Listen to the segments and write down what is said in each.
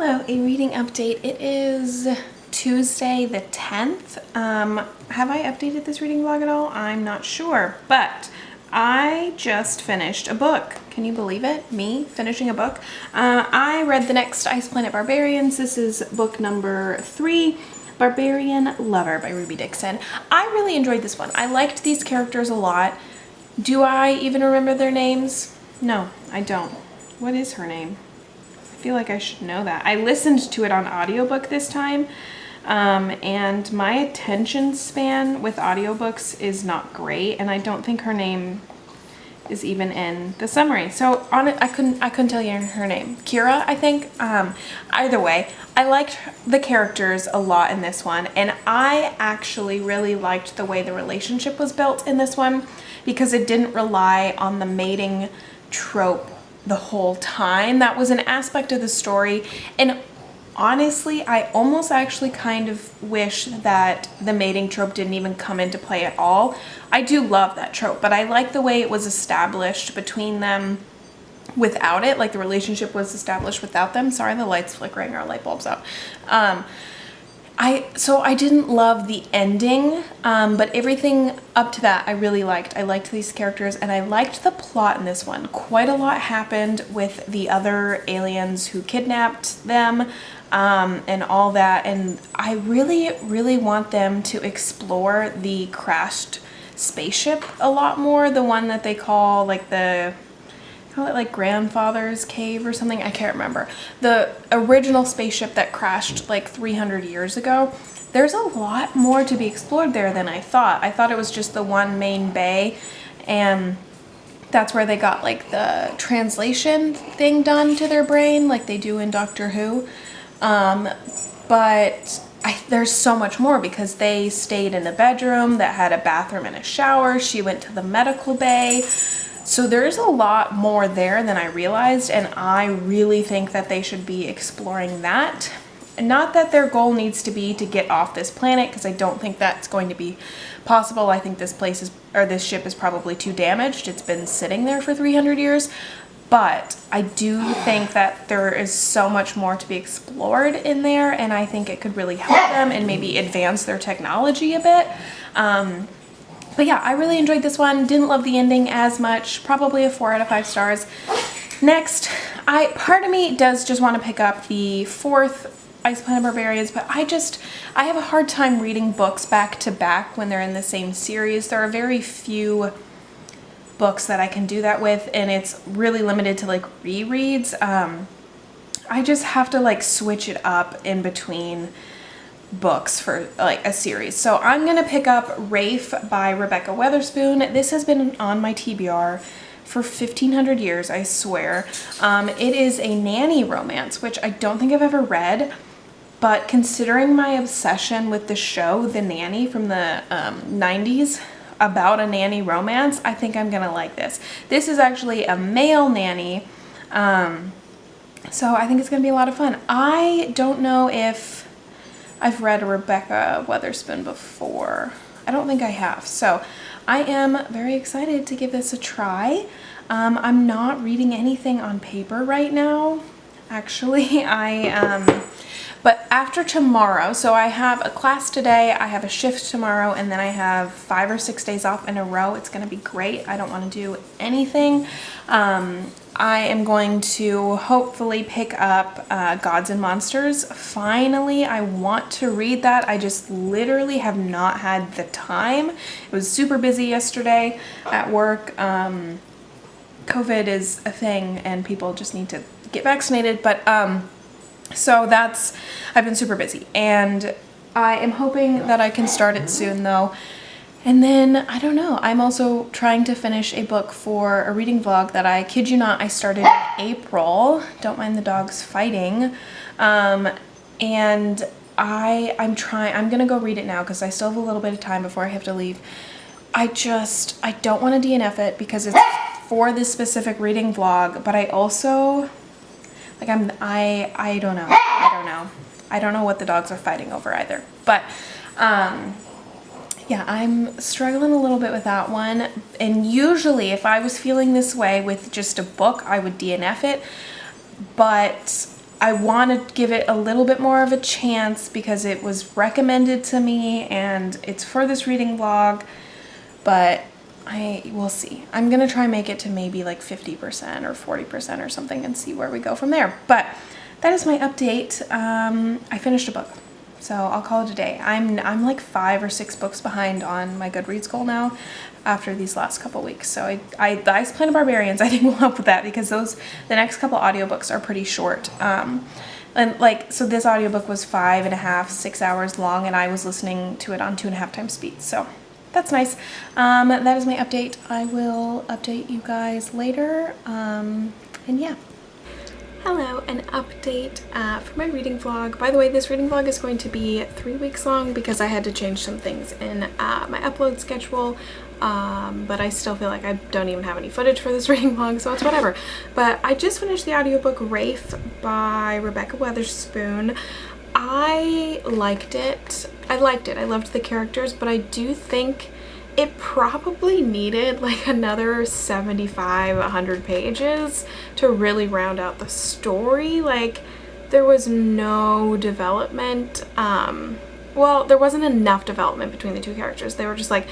Hello, a reading update. It is Tuesday the 10th. Have I updated this reading vlog at all? I'm not sure, but I just finished a book. Can you believe it? Me finishing a book. I read The Next Ice Planet Barbarians. This is book number 3, Barbarian Lover by Ruby Dixon. I really enjoyed this one. I liked these characters a lot. Do I even remember their names? No, I don't. What is her name? I feel like I should know that. I listened to it on audiobook this time, and my attention span with audiobooks is not great, and I don't think her name is even in the summary. So on it, I couldn't tell you her name. Kira, I think. Either way, I liked the characters a lot in this one, and I actually really liked the way the relationship was built in this one because it didn't rely on the mating trope the whole time. That was an aspect of the story, and honestly I almost actually kind of wish that the mating trope didn't even come into play at all. I do love that trope, but I like the way it was established between them without it, like the relationship was established without them. Sorry, the light's flickering, our light bulb's out. So I didn't love the ending, but everything up to that I really liked. I liked these characters and I liked the plot in this one. Quite a lot happened with the other aliens who kidnapped them, and all that, and I really want them to explore the crashed spaceship a lot more. The one that they call like like grandfather's cave or something. I can't remember. The original spaceship that crashed like 300 years ago. There's a lot more to be explored there than I thought. I thought it was just the one main bay, and that's where they got like the translation thing done to their brain like they do in Doctor Who. But there's so much more because they stayed in a bedroom that had a bathroom and a shower. She went to the medical bay. So there's a lot more there than I realized, and I really think that they should be exploring that. Not that their goal needs to be to get off this planet, because I don't think that's going to be possible. I think this ship is probably too damaged. It's been sitting there for 300 years. But I do think that there is so much more to be explored in there, and I think it could really help them and maybe advance their technology a bit. But yeah, I really enjoyed this one. Didn't love the ending as much. Probably a 4 out of 5 stars. Next, part of me does just want to pick up the 4th Ice Planet Barbarians, but I have a hard time reading books back to back when they're in the same series. There are very few books that I can do that with, and it's really limited to like rereads. I just have to like switch it up in between books for like a series. So I'm gonna pick up Rafe by Rebecca Weatherspoon. This has been on my TBR for 1500 years, I swear. It is a nanny romance, which I don't think I've ever read, but considering my obsession with the show The Nanny from the 90s about a nanny romance, I think I'm gonna like this. This is actually a male nanny, so I think it's gonna be a lot of fun. I don't know if I've read Rebecca Weatherspoon before. I don't think I have. So I am very excited to give this a try. I'm not reading anything on paper right now, actually. But after tomorrow, so I have a class today, I have a shift tomorrow, and then I have 5 or 6 days off in a row. It's gonna be great. I don't wanna do anything. I am going to hopefully pick up Gods and Monsters. Finally, I want to read that. I just literally have not had the time. It was super busy yesterday at work. COVID is a thing and people just need to get vaccinated, but so I've been super busy, and I am hoping that I can start it soon though. And then, I don't know, I'm also trying to finish a book for a reading vlog that I kid you not, I started in April. Don't mind the dogs fighting. And I'm gonna go read it now because I still have a little bit of time before I have to leave. I don't want to DNF it because it's for this specific reading vlog, but I also, like I don't know. I don't know what the dogs are fighting over either. But, yeah, I'm struggling a little bit with that one. And usually if I was feeling this way with just a book, I would DNF it. But I want to give it a little bit more of a chance because it was recommended to me and it's for this reading vlog, but we'll see. I'm gonna try and make it to maybe like 50% or 40% or something and see where we go from there. But that is my update. I finished a book, so I'll call it a day. I'm like 5 or 6 books behind on my Goodreads goal now after these last couple weeks. So the Ice Planet Barbarians, I think, will help with that because the next couple audiobooks are pretty short. And like, so this audiobook was 5.5, 6 hours long, and I was listening to it on 2.5 times speed. So that's nice. That is my update. I will update you guys later. And yeah. Hello, an update for my reading vlog. By the way, this reading vlog is going to be 3 weeks long because I had to change some things in my upload schedule. But I still feel like I don't even have any footage for this reading vlog, so it's whatever. But I just finished the audiobook Rafe by Rebecca Weatherspoon. I liked it. I loved the characters, but I do think it probably needed like another 75-100 pages to really round out the story. Like, there was no development. Well, there wasn't enough development between the two characters. They were just like,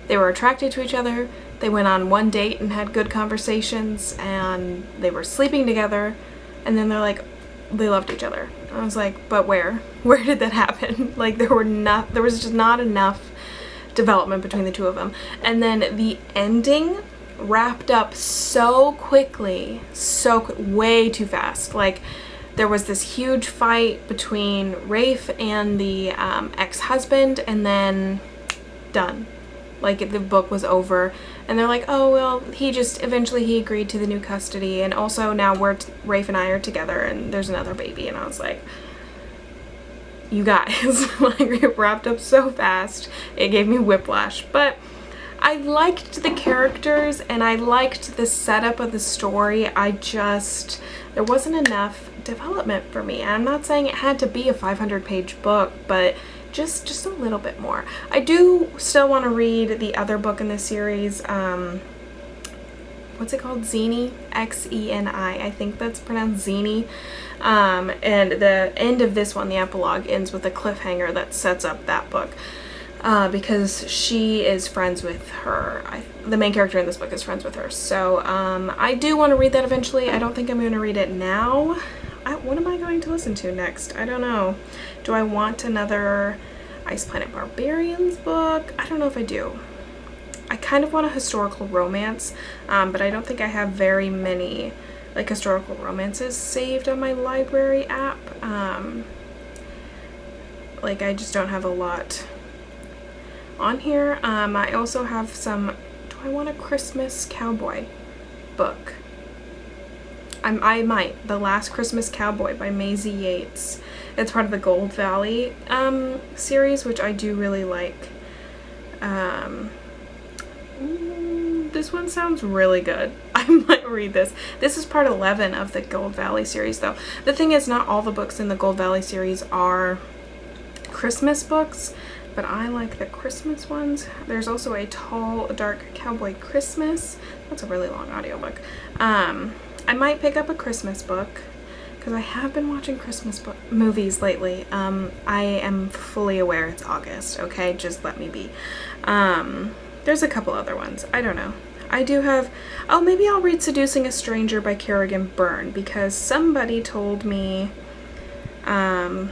they were attracted to each other, they went on one date and had good conversations, and they were sleeping together, and then they're like, they loved each other. I was like, but where did that happen? Like, there was just not enough development between the two of them. And then the ending wrapped up so quickly, way too fast. Like, there was this huge fight between Rafe and the ex-husband, and then done. Like, the book was over, and they're like, oh, well, eventually he agreed to the new custody, and also now Rafe and I are together, and there's another baby. And I was like, you guys, like, it wrapped up so fast, it gave me whiplash. But I liked the characters, and I liked the setup of the story. There wasn't enough development for me. I'm not saying it had to be a 500-page book, but just a little bit more. I do still want to read the other book in this series. What's it called? Xeni? X-E-N-I. I think that's pronounced Xeni. And the end of this one, the epilogue, ends with a cliffhanger that sets up that book. Because she is friends with her. The main character in this book is friends with her. So I do want to read that eventually. I don't think I'm going to read it now. What am I going to listen to next? I don't know. Do I want another Ice Planet Barbarians book? I don't know if I do. I kind of want a historical romance, but I don't think I have very many like historical romances saved on my library app. Like, I just don't have a lot on here. I also have some, do I want a Christmas cowboy book? I might. The Last Christmas Cowboy by Maisie Yates. It's part of the Gold Valley series, which I do really like. This one sounds really good. I might read this. This is part 11 of the Gold Valley series, though. The thing is, not all the books in the Gold Valley series are Christmas books, but I like the Christmas ones. There's also a Tall, Dark Cowboy Christmas. That's a really long audiobook. I might pick up a Christmas book because I have been watching Christmas movies lately. I am fully aware it's August, okay? Just let me be. There's a couple other ones. I don't know. I do have... Oh, maybe I'll read Seducing a Stranger by Kerrigan Byrne because somebody told me... Her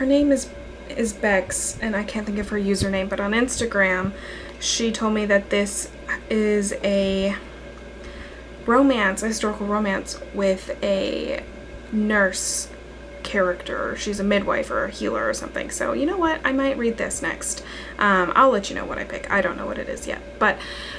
name is Bex, and I can't think of her username, but on Instagram, she told me that this is a historical romance with a nurse character. She's a midwife or a healer or something. So you know what? I might read this next. I'll let you know what I pick. I don't know what it is yet, but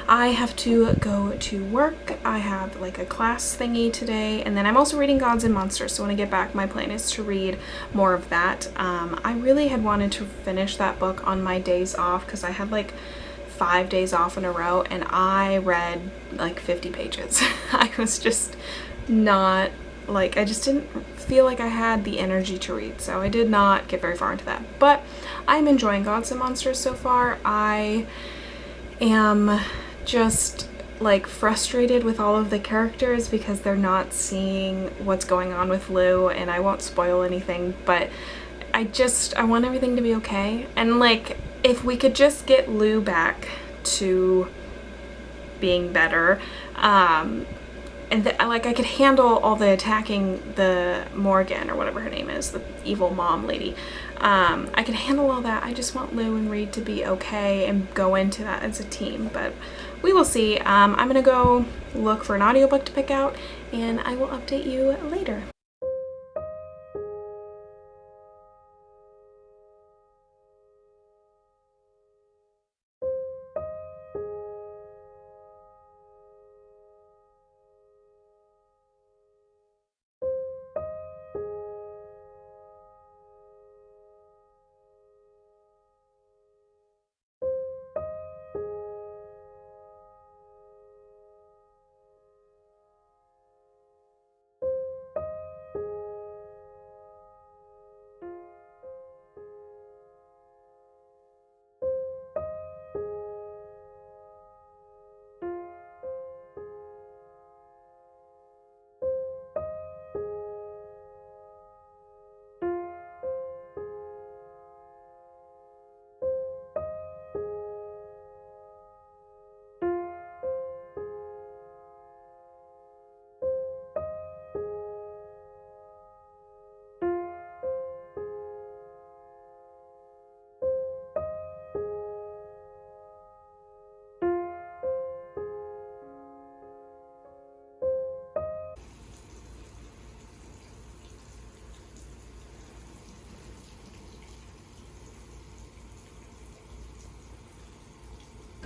I have to go to work. I have like a class thingy today, and then I'm also reading Gods and Monsters. So when I get back, my plan is to read more of that. I really had wanted to finish that book on my days off because I had like 5 days off in a row, and I read like 50 pages. I was just not like, I just didn't feel like I had the energy to read, so I did not get very far into that. But I'm enjoying Gods and Monsters so far. I am just like frustrated with all of the characters because they're not seeing what's going on with Lou, and I won't spoil anything, but I want everything to be okay. And like, if we could just get Lou back to being better, and like I could handle all the attacking the Morgan or whatever her name is, the evil mom lady. I could handle all that. I just want Lou and Reed to be okay and go into that as a team, but we will see. I'm gonna go look for an audiobook to pick out, and I will update you later.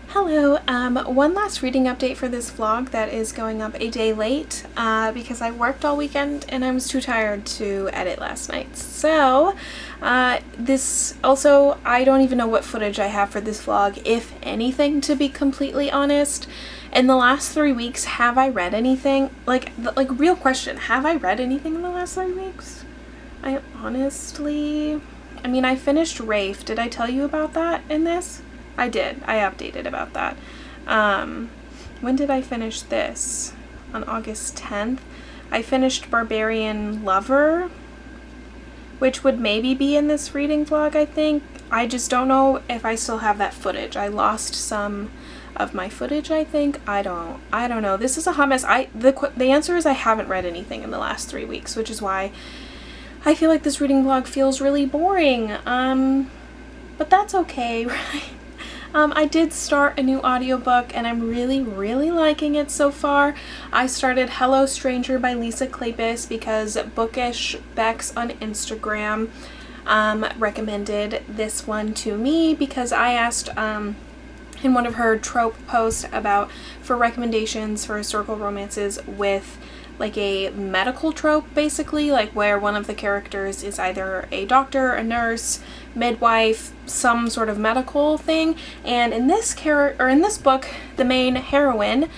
Hello, one last reading update for this vlog that is going up a day late because I worked all weekend and I was too tired to edit last night. So this also, I don't even know what footage I have for this vlog, if anything, to be completely honest. In the last 3 weeks, have I read anything? Like real question, have I read anything in the last 3 weeks? I honestly, I mean, I finished Rafe. Did I tell you about that in this? I did. I updated about that. When did I finish this? On August 10th. I finished Barbarian Lover, which would maybe be in this reading vlog, I think. I just don't know if I still have that footage. I lost some of my footage, I think. I don't know. This is a hot mess. The answer is I haven't read anything in the last 3 weeks, which is why I feel like this reading vlog feels really boring. But that's okay, right? I did start a new audiobook and I'm really, really liking it so far. I started Hello Stranger by Lisa Kleypas because Bookish Bex on Instagram recommended this one to me because I asked in one of her trope posts for recommendations for historical romances with like a medical trope, basically, like where one of the characters is either a doctor, a nurse, midwife, some sort of medical thing. And in this book, the main heroine,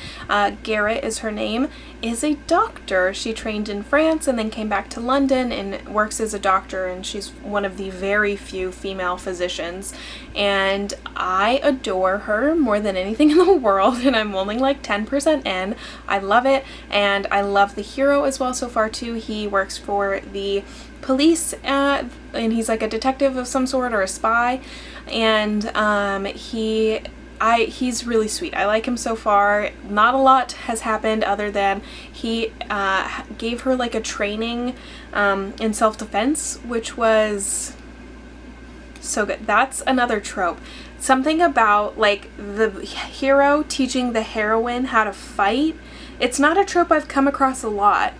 Garrett is her name, is a doctor. She trained in France and then came back to London and works as a doctor, and she's one of the very few female physicians, and I adore her more than anything in the world, and I'm only like 10% in. I love it, and I love the hero as well so far too. He works for the police and he's like a detective of some sort or a spy, and he's really sweet. I like him so far. Not a lot has happened other than he gave her like a training in self-defense, which was so good. That's another trope. Something about like the hero teaching the heroine how to fight. It's not a trope I've come across a lot,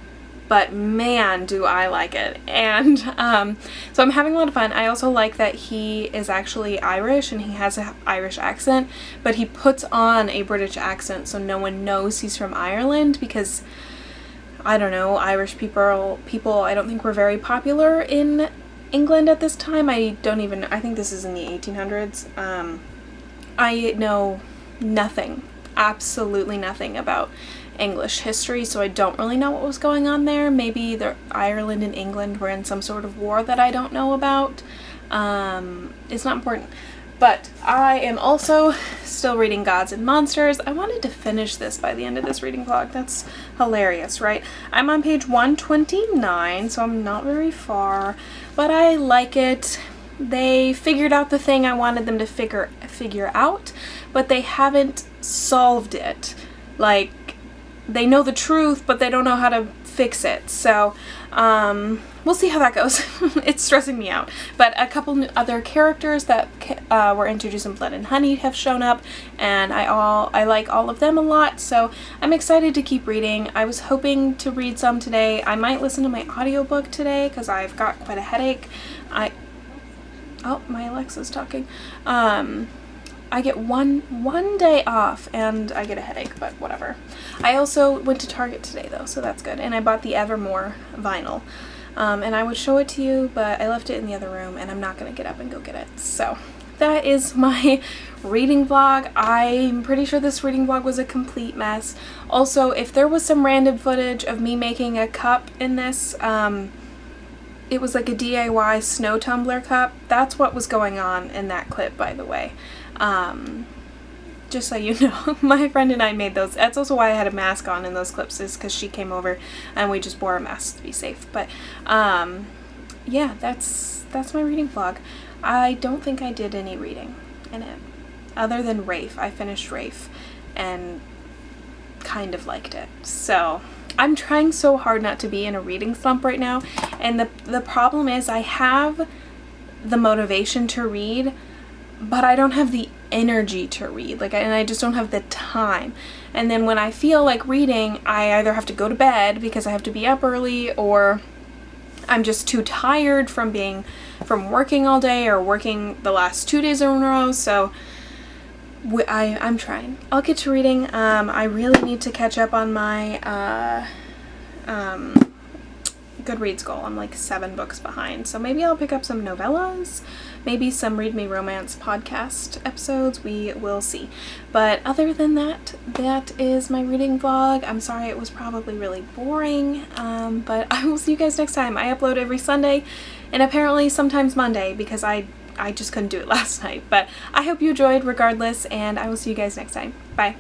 but man, do I like it. And so I'm having a lot of fun. I also like that he is actually Irish and he has an Irish accent, but he puts on a British accent so no one knows he's from Ireland because, I don't know, Irish people I don't think were very popular in England at this time. I think this is in the 1800s. I know nothing, absolutely nothing about English history, so I don't really know what was going on there. Maybe Ireland and England were in some sort of war that I don't know about. It's not important. But I am also still reading Gods and Monsters. I wanted to finish this by the end of this reading vlog. That's hilarious, right? I'm on page 129, so I'm not very far, but I like it. They figured out the thing I wanted them to figure out, but they haven't solved it. Like, they know the truth, but they don't know how to fix it. So, we'll see how that goes. It's stressing me out. But a couple other characters that were introduced in Blood and Honey have shown up, and I like all of them a lot, so I'm excited to keep reading. I was hoping to read some today. I might listen to my audiobook today because I've got quite a headache. Oh, my Alexa's talking. I get one day off and I get a headache, but whatever. I also went to Target today though, so that's good. And I bought the Evermore vinyl. And I would show it to you, but I left it in the other room and I'm not going to get up and go get it. So that is my reading vlog. I'm pretty sure this reading vlog was a complete mess. Also, if there was some random footage of me making a cup in this, it was like a DIY snow tumbler cup. That's what was going on in that clip, by the way. Just so you know, my friend and I made those. That's also why I had a mask on in those clips, is because she came over and we just wore a mask to be safe. But yeah, that's my reading vlog. I don't think I did any reading in it other than Rafe. I finished Rafe and kind of liked it. So I'm trying so hard not to be in a reading slump right now, and the problem is I have the motivation to read, but I don't have the energy to read, and I just don't have the time. And then when I feel like reading, I either have to go to bed because I have to be up early, or I'm just too tired from working all day or working the last 2 days in a row. So I'm trying. I'll get to reading. I really need to catch up on my Goodreads goal. I'm like 7 books behind, so maybe I'll pick up some novellas, maybe some Read Me Romance podcast episodes. We will see. But other than that, that is my reading vlog. I'm sorry it was probably really boring, but I will see you guys next time. I upload every Sunday and apparently sometimes Monday because I just couldn't do it last night. But I hope you enjoyed regardless, and I will see you guys next time. Bye.